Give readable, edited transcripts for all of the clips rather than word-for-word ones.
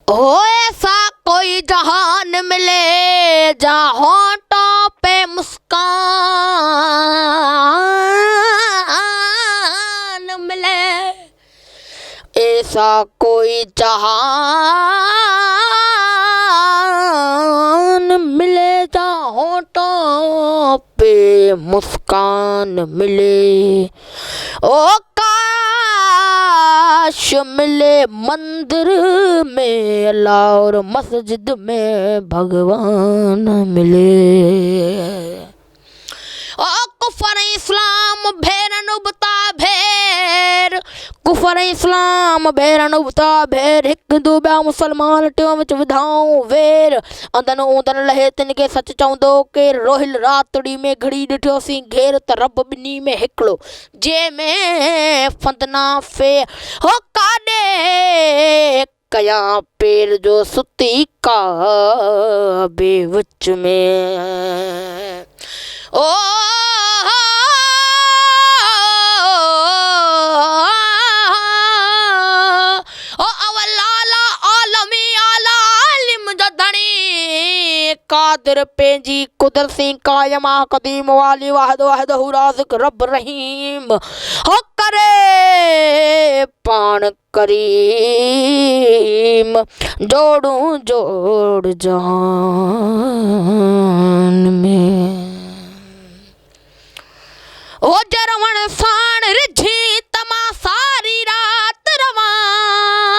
हो ऐसा कोई जहान मिले जहाँ होठों पे मुस्कान मिले, ऐसा कोई जहान मिले जहाँ होठों पे मुस्कान मिले। ओ काश मिले मंदिर में अल्लाह और मस्जिद में भगवान मिले। ओ कुफर इस्लाम भेरन उबता भेर, कुफर इस्लाम भेरन उबता भेर, हिंदू ॿिया मुसलमान टियों विच विधाऊं वेर। अंदन ऊंदन लहे तिनके सच चवंदो केर, रोहिल रातड़ी में घड़ी ॾिठोसीं घेर त रब ॿिन्ही में हिकिड़ो जंहिंमें फंदना फेर। हो काॾे कयां पेर जो सुती काबे विच में। ओ कादिर पंहिंजी कुदरत से कायमा क़दीम वाली वाहिद वाहिदहु राज़िक़ रब रहीम हो करे पाण करीम। जोड़ूं जोड़ जहान में ओ जरवण साण रिझी तमा सारी रात रवां,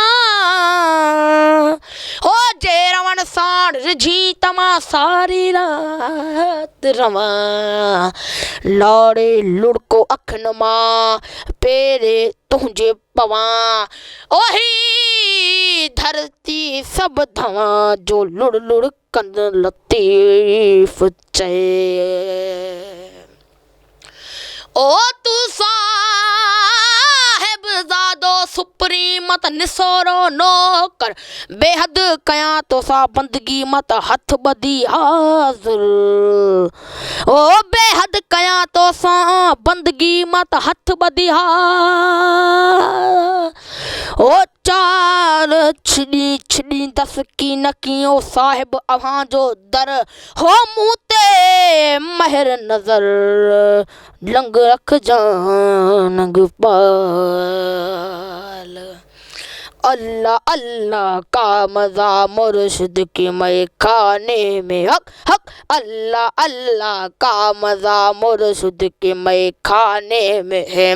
ओ जेरवण साण रिझी तमा सारी रात रवां। लौड़े लुड़को अखन मां पेरे तुंहिंजे पवां, ओही धरती सब धवां जो लुड़ लुड़ कंद लतीफ़ चए। ओ तू साहिब ज़ादो सुप्रीम मत निसोरो नौकर, बेहद कयां तो सा बंदगी मत हथ ॿधी हाज़िर। ओ बेहद कयां तो सा बंदगी मत हथ ॿधी हाज़िर। ओ चार छिड़ी छिड़ी दस की नकियो साहिब अव्हां जो दर, हो मूं ते महर नज़र लंग रख जानग पाल। अल्लाह अल्लाह का मज़ा मुर्शिद के मैं खाने में हक हक, अल्लाह अल्लाह का मज़ा मुर्शिद के मैं खाने में है।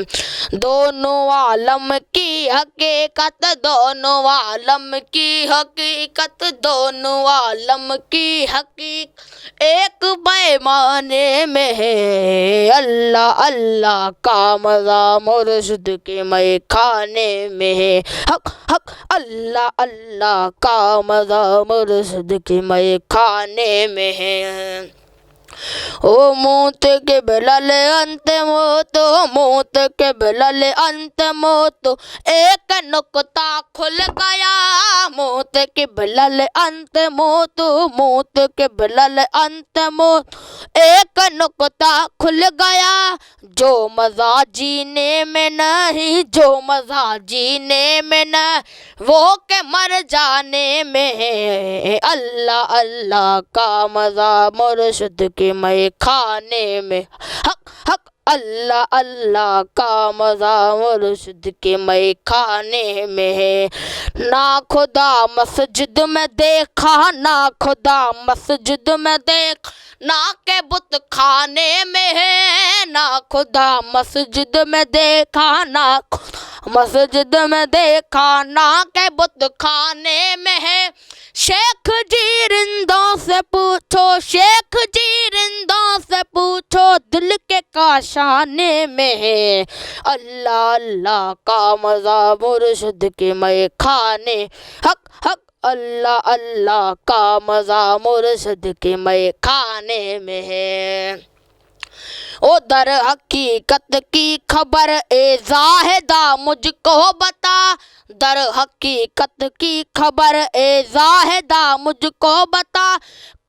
दोनों आलम की हकीकत, दोनों आलम की हकीकत, दोनों आलम की हकीकत एक पैमाने में है। अल्लाह अल्लाह का मज़ा मुर्शिद के मैं खाने में है हक हक, अल्लाह अल्लाह का मज़ा मुर्शिद के मैं खाने में है। ओ मौत के बिलल अंत मौत, मौत के बिलल अंत मौत, एक नुक्ता खुल गया मौत के बिलल अंत मौत, मौत के बिलल अंत मौत, एक नुक्ता खुल गया जो मज़ा जीने में नहीं, जो मज़ा जीने में न वो के मर जाने में है। अल्लाह अल्लाह का मज़ा मुर्शिद के मैं खाने में हक हक, अल्लाह अल्लाह का मज़ा मुर्शिद के मैं खाने में है। ना खुदा मस्जिद में देखा, ना खुदा मस्जिद में देख, ना के बुत खाने में है। ना खुदा मस्जिद में देखा, ना मस्जिद में देखा, ना के बुत खाने में है। शेख जी रिंदों से पूछो, शेख जी रिंदों से पूछो दिल के काशाने में है। अल्लाह अल्लाह का मज़ा मुर्शिद के मैं खाने हक हक, अल्लाह अल्लाह का मज़ा मुर्शिद के मैं खाने में है। ओ दर हकीकत की खबर ए ज़ाहिदा मुझको बता, दर हकीकत की खबर ए ज़ाहिदा मुझको बता,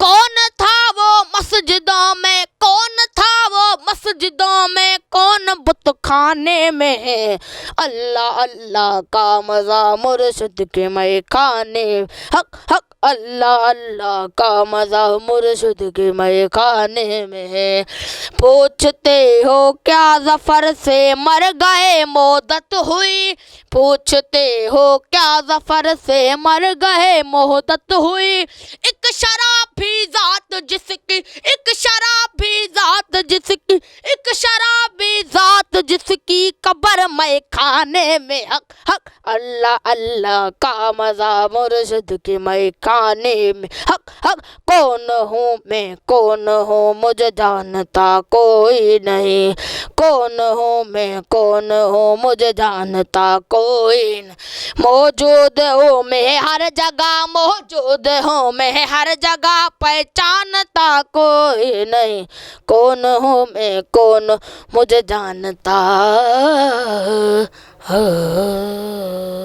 कौन था वो मस्जिदों में, कौन था वो मस्जिदों में, कौन बुत खाने में। अल्लाह अल्लाह का मज़ा मुर्शिद के मैं खाने, हक हक अल्लाह अल्लाह का मज़ा मुर्शिद के मैं खाने में है। पूछते हो क्या ज़फ़र से मर गए मोहब्बत हुई, पूछते हो क्या ज़फ़र से मर गए मोहब्बत हुई। एक शराबी ज़ात जिसकी, एक शराबी ज़ात जिसकी, एक शराबी ज़ात जिसकी कब्र मैं खाने में, हक हक अल्लाह अल्लाह का मज़ा मुर्शिद के मैं खाने में, हक हक कौन हूँ मैं, कौन हूँ मुझे जानता कोई नहीं, कौन हूँ मैं, कौन हूँ मुझे जानता कोई नहीं। मौजूद हूँ मैं हर जगह, मौजूद हूँ मैं हर जगह, पहचानता कोई नहीं, कौन हूँ मैं, कौन मुझे जानता।